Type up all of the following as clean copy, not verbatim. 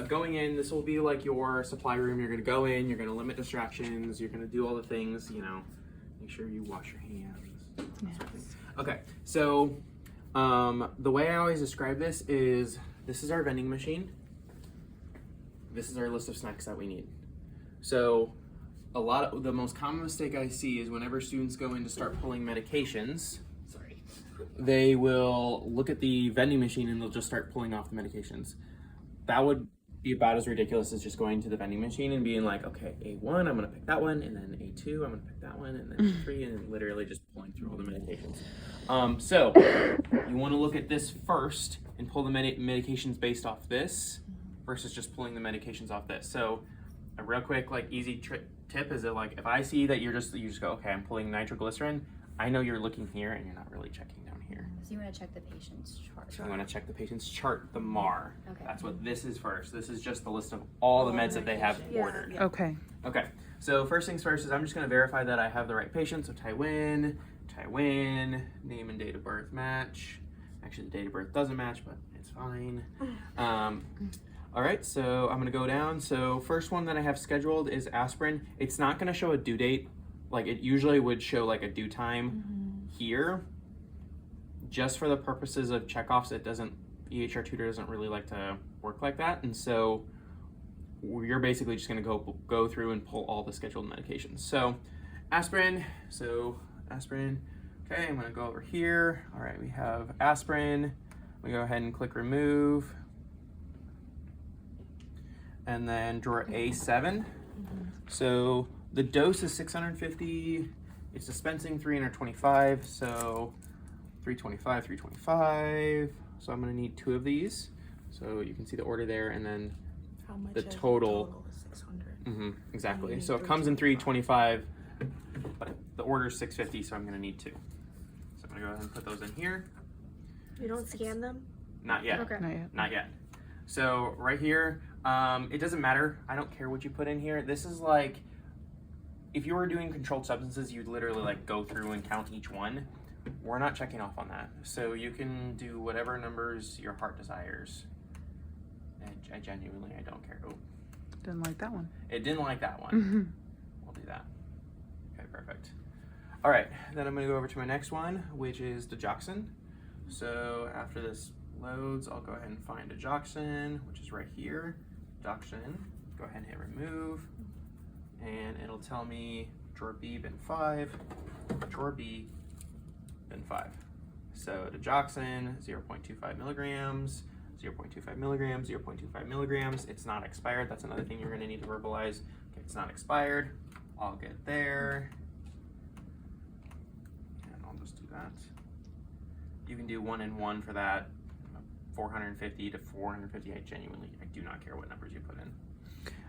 going in, this will be like your supply room. You're gonna go in, you're gonna limit distractions, you're gonna do all the things, you know, make sure you wash your hands. Yes. Okay, so the way I always describe this is our vending machine. This is our list of snacks that we need. So the most common mistake I see is whenever students go in to start pulling medications, they will look at the vending machine and they'll just start pulling off the medications. That would be about as ridiculous as just going to the vending machine and being like, okay, A1, I'm gonna pick that one, and then A2, I'm gonna pick that one, and then A3, and then literally just pulling through all the medications. So you wanna look at this first and pull the medications based off this versus just pulling the medications off this. So a real quick, like easy tip is that like, if I see that you just go, okay, I'm pulling nitroglycerin, I know you're looking here and you're not really checking down here. So you want to check the patient's chart. So you want to check the patient's chart, the MAR. Okay. That's what this is first. This is just the list of all the meds that they have ordered. Okay. Okay. So first things first is I'm just going to verify that I have the right patient. So Tywin, name and date of birth match. Actually, the date of birth doesn't match, but it's fine. All right, so I'm gonna go down. So first one that I have scheduled is aspirin. It's not gonna show a due date. Like it usually would show like a due time here. Just for the purposes of checkoffs, EHR Tutor doesn't really like to work like that. And so you're basically just gonna go through and pull all the scheduled medications. So aspirin, okay, I'm gonna go over here. All right, we have aspirin. We go ahead and click remove. And then drawer A7. So the dose is 650. It's dispensing 325. So 325. So I'm gonna need 2 of these. So you can see the order there, and then how much the total is 600. Exactly. So it comes in 325, but the order is 650. So I'm gonna need 2. So I'm gonna go ahead and put those in here. You don't scan them? Not yet. Okay. Not yet. So right here, it doesn't matter. I don't care what you put in here. This is like, if you were doing controlled substances, you'd literally like go through and count each one. We're not checking off on that. So you can do whatever numbers your heart desires. I genuinely, I don't care. Oh, Didn't like that one. it didn't like that one. We'll do that. Okay, perfect. All right, then I'm gonna go over to my next one, which is digoxin. So after this loads, I'll go ahead and find digoxin, which is right here. Digoxin, go ahead and hit remove, and it'll tell me drawer B bin 5, drawer B bin 5. So digoxin, 0.25 milligrams, 0.25 milligrams, 0.25 milligrams. It's not expired. That's another thing you're gonna need to verbalize. Okay, it's not expired. I'll get there. And I'll just do that. You can do 1 and 1 for that. 450 to 450. I do not care what numbers you put in.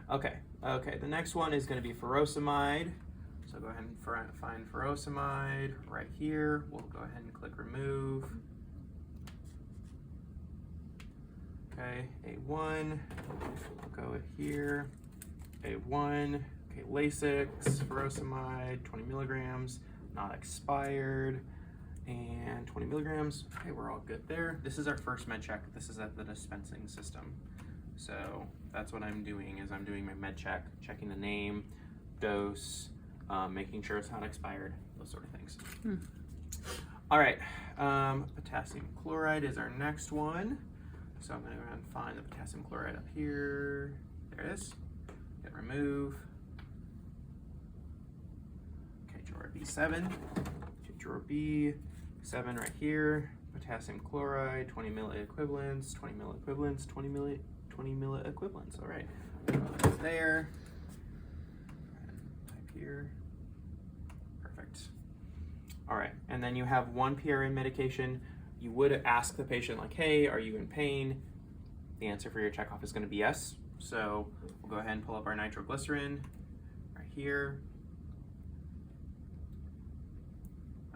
Okay, the next one is going to be furosemide. So go ahead and find furosemide right here. We'll go ahead and click remove. Okay, A1, we'll go here. A1, okay, Lasix, furosemide, 20 milligrams, not expired. And 20 milligrams. Okay, we're all good there. This is our first med check. This is at the dispensing system. So that's what I'm doing, is I'm doing my med check, checking the name, dose, making sure it's not expired, those sort of things. All right, potassium chloride is our next one. So I'm gonna go ahead and find the potassium chloride up here. There it is. Hit remove. Okay, drawer B7. Okay, drawer B7 right here. Potassium chloride, 20 milliequivalents, 20 milliequivalents, 20 milliequivalents. All right, that's there. Type here. Perfect. All right, and then you have 1 PRN medication. You would ask the patient like, hey, are you in pain? The answer for your checkoff is going to be yes. So we'll go ahead and pull up our nitroglycerin right here.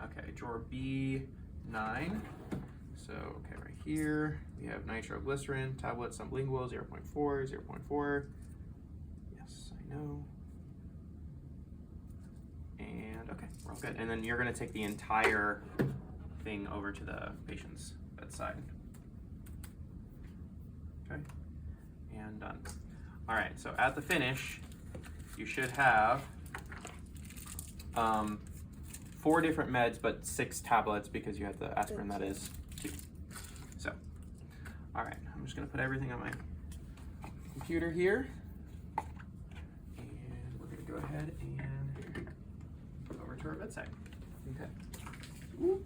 Okay, drawer B9. So, okay, right here, we have nitroglycerin, tablet sublingual, 0.4, 0.4. Yes, I know. And okay, we're all good. And then you're gonna take the entire thing over to the patient's bedside. Okay, and and done. All right, so at the finish, you should have 4 different meds, but 6 tablets because you have the aspirin that is 2. So, all right, I'm just gonna put everything on my computer here. And we're gonna go ahead and go over to our bedside. Okay. Ooh.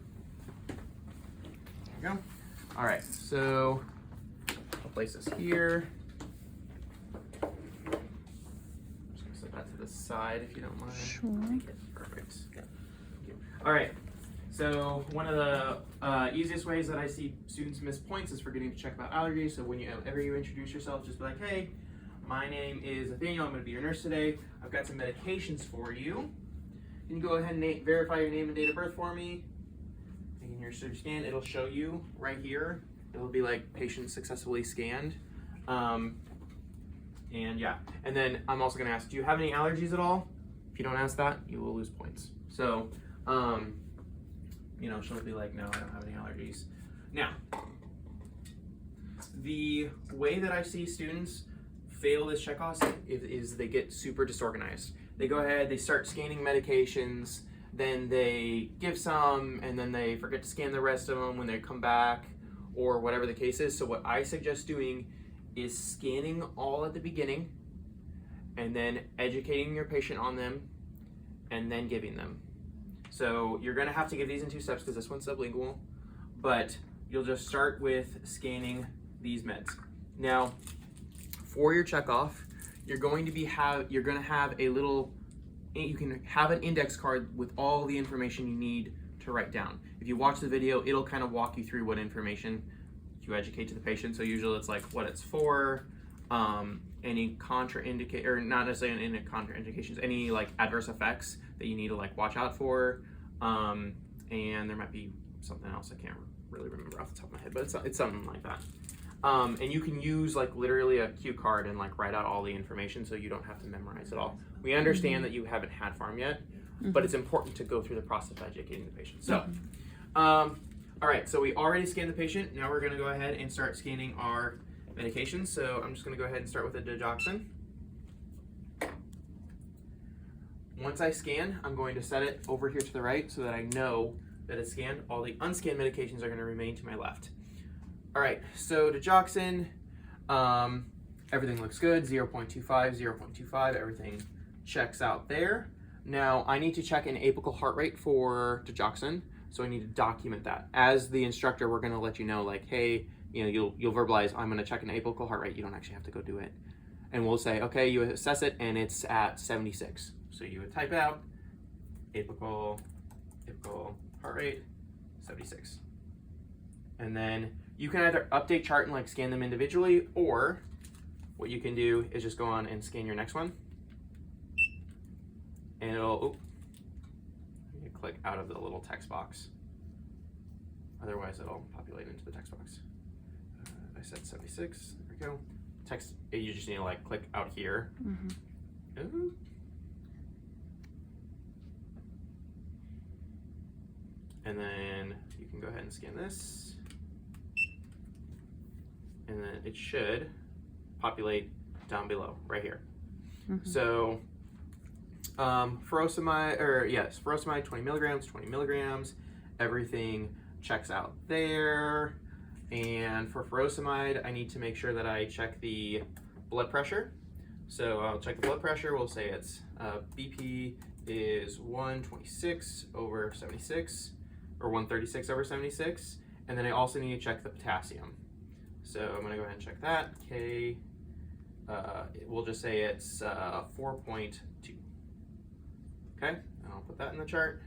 There we go. All right, so I'll place this here. I'm just gonna set that to the side if you don't mind. Sure. Perfect. Thank you. All right. So one of the easiest ways that I see students miss points is forgetting to check about allergies. So whenever you introduce yourself, just be like, "Hey, my name is Nathaniel. I'm going to be your nurse today. I've got some medications for you. Can you go ahead and verify your name and date of birth for me?" And in your scan, it'll show you right here. It'll be like patient successfully scanned. And yeah, and then I'm also going to ask, do you have any allergies at all? If you don't ask that, you will lose points. So, she'll be like, "No, I don't have any allergies." Now, the way that I see students fail this checkoff is they get super disorganized. They go ahead, they start scanning medications, then they give some, and then they forget to scan the rest of them when they come back, or whatever the case is. So what I suggest doing is scanning all at the beginning, and then educating your patient on them, and then giving them. So you're gonna have to give these in 2 steps because this one's sublingual, but you'll just start with scanning these meds. Now, for your checkoff, you're going to have a little, you can have an index card with all the information you need to write down. If you watch the video, it'll kind of walk you through what information you educate to the patient. So usually it's like what it's for, any contraindication, or not necessarily any contraindications, any like adverse effects that you need to like watch out for, and there might be something else I can't really remember off the top of my head, but it's something like that. And you can use like literally a cue card and like write out all the information so you don't have to memorize it all. We understand that you haven't had pharm yet, but it's important to go through the process of educating the patient. So, all right, so we already scanned the patient. Now we're gonna go ahead and start scanning our medications. So I'm just gonna go ahead and start with the digoxin. Once I scan, I'm going to set it over here to the right so that I know that it's scanned. All the unscanned medications are gonna remain to my left. All right, so digoxin, everything looks good, 0.25, 0.25, everything checks out there. Now I need to check an apical heart rate for digoxin, so I need to document that. As the instructor, we're gonna let you know like, hey, you'll verbalize, I'm gonna check an apical heart rate. You don't actually have to go do it. And we'll say, okay, you assess it and it's at 76. So you would type out apical heart rate, 76. And then you can either update chart and like scan them individually, or what you can do is just go on and scan your next one. And it'll, you click out of the little text box. Otherwise it'll populate into the text box. I said 76, there we go. Text, you just need to like click out here. Ooh. And then you can go ahead and scan this. And then it should populate down below, right here. So, furosemide, 20 milligrams, everything checks out there. And for furosemide, I need to make sure that I check the blood pressure. So I'll check the blood pressure. We'll say it's BP is 126 over 76, or 136 over 76. And then I also need to check the potassium. So I'm gonna go ahead and check that. We'll just say it's 4.2. Okay, and I'll put that in the chart.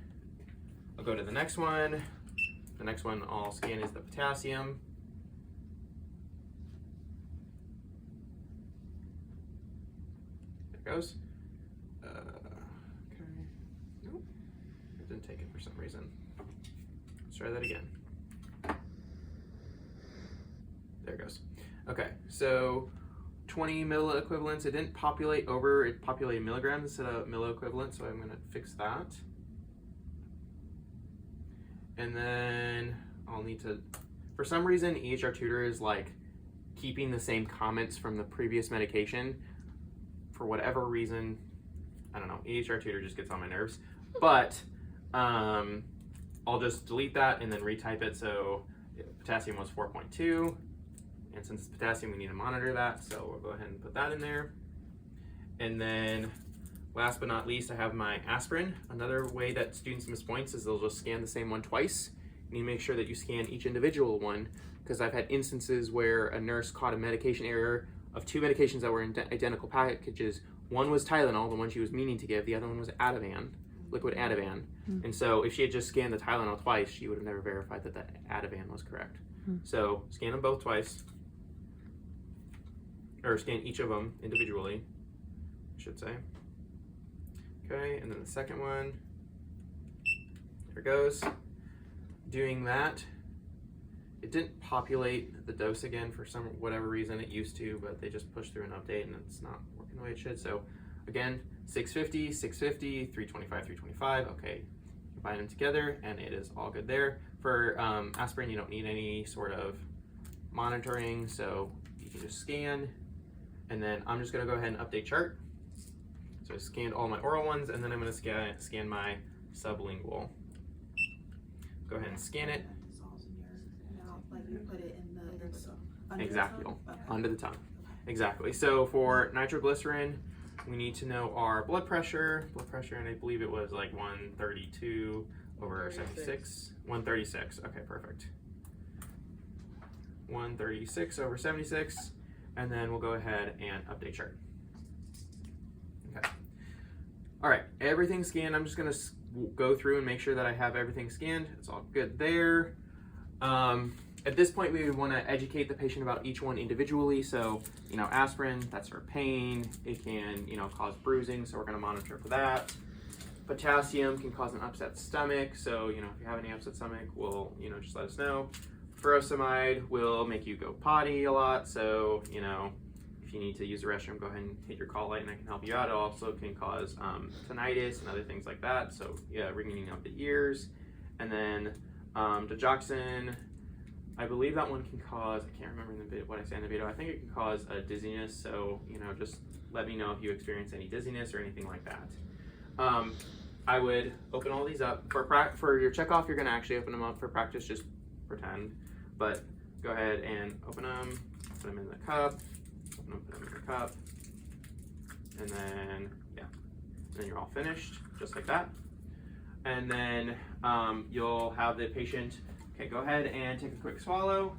I'll go to the next one. The next one I'll scan is the potassium. There it goes. Okay, nope, it didn't take it for some reason. Let's try that again. There it goes. Okay, so 20 milliequivalents. It didn't populate over, it populated milligrams instead of milliequivalent, so I'm gonna fix that. And then I'll need to, for some reason, EHR Tutor is like keeping the same comments from the previous medication, for whatever reason, I don't know, EHR tutor just gets on my nerves, but I'll just delete that and then retype it. So potassium was 4.2, and since it's potassium, we need to monitor that. So we'll go ahead and put that in there. And then last but not least, I have my aspirin. Another way that students miss points is they'll just scan the same one twice. You need to make sure that you scan each individual one, because I've had instances where a nurse caught a medication error of 2 medications that were in identical packages. One was Tylenol, the one she was meaning to give. The other one was Ativan, liquid Ativan. And so if she had just scanned the Tylenol twice, she would have never verified that the Ativan was correct. So scan them both twice, or scan each of them individually, I should say. Okay, and then the second one, there it goes. Doing that, it didn't populate the dose again for some whatever reason. It used to, but they just pushed through an update and it's not working the way it should. So again, 650, 650, 325, 325. Okay, combine them together and it is all good there. For aspirin, you don't need any sort of monitoring, so you can just scan. And then I'm just gonna go ahead and update chart. So I scanned all my oral ones, and then I'm gonna scan my sublingual. Go ahead and scan it. Like you put it in the Exactly, Okay. under the tongue. Exactly. So for nitroglycerin, we need to know our blood pressure, and I believe it was like 132 over 76. 136. Okay, perfect. 136 over 76, and then we'll go ahead and update chart. Okay. All right, everything's scanned. I'm just gonna go through and make sure that I have everything scanned. It's all good there. At this point, we would want to educate the patient about each one individually. So, you know, aspirin, that's for pain. It can, you know, cause bruising, so we're going to monitor for that. Potassium can cause an upset stomach, so, you know, if you have any upset stomach, we'll, you know, just let us know. Furosemide will make you go potty a lot, so, you know, if you need to use the restroom, go ahead and hit your call light and I can help you out. It also can cause tinnitus and other things like that, so, yeah, ringing of the ears. And then digoxin, I believe that one can cause, I can't remember in the what I say in the video, I think it can cause a dizziness, so, you know, just let me know if you experience any dizziness or anything like that. I would open all these up. For your checkoff, you're going to actually open them up. For practice, just pretend. But go ahead and open them, put them in the cup, open them, put them in the cup, and then, yeah, and then you're all finished, just like that. And then you'll have the patient, okay, go ahead and take a quick swallow.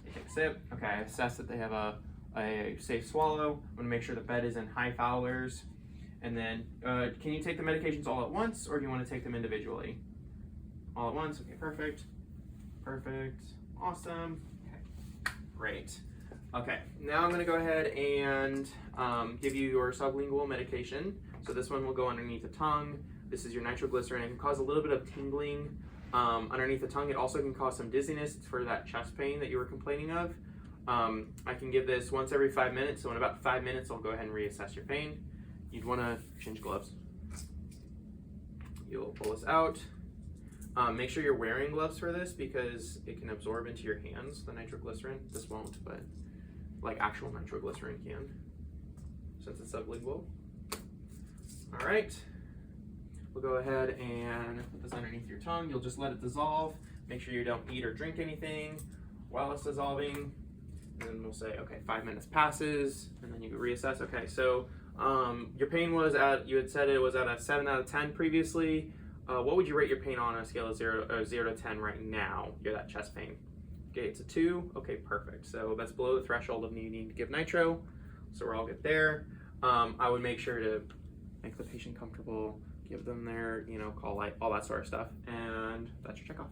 They take a sip. Okay, I assess that they have a safe swallow. I'm gonna make sure the bed is in high Fowler's. And then, can you take the medications all at once, or do you want to take them individually? All at once, okay, perfect. Perfect, awesome, okay, great. Okay, now I'm gonna go ahead and give you your sublingual medication. So this one will go underneath the tongue. This is your nitroglycerin. It can cause a little bit of tingling underneath the tongue. It also can cause some dizziness. It's for that chest pain that you were complaining of. I can give this once every 5 minutes. So in about 5 minutes, I'll go ahead and reassess your pain. You'd want to change gloves. You'll pull this out. Make sure you're wearing gloves for this because it can absorb into your hands, the nitroglycerin. This won't, but like actual nitroglycerin can, since it's sublingual. All right. We'll go ahead and put this underneath your tongue. You'll just let it dissolve. Make sure you don't eat or drink anything while it's dissolving. And then we'll say, okay, 5 minutes passes, and then you can reassess. Okay, so your pain was at, you had said it was at a 7 out of 10 previously. What would you rate your pain on a scale of 0 to 10 right now? You're that chest pain. Okay, it's a 2. Okay, perfect. So that's below the threshold of needing to give nitro. So we're all good there. I would make sure to make the patient comfortable, give them their, you know, call light, all that sort of stuff. And that's your checkoff.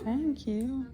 Thank you.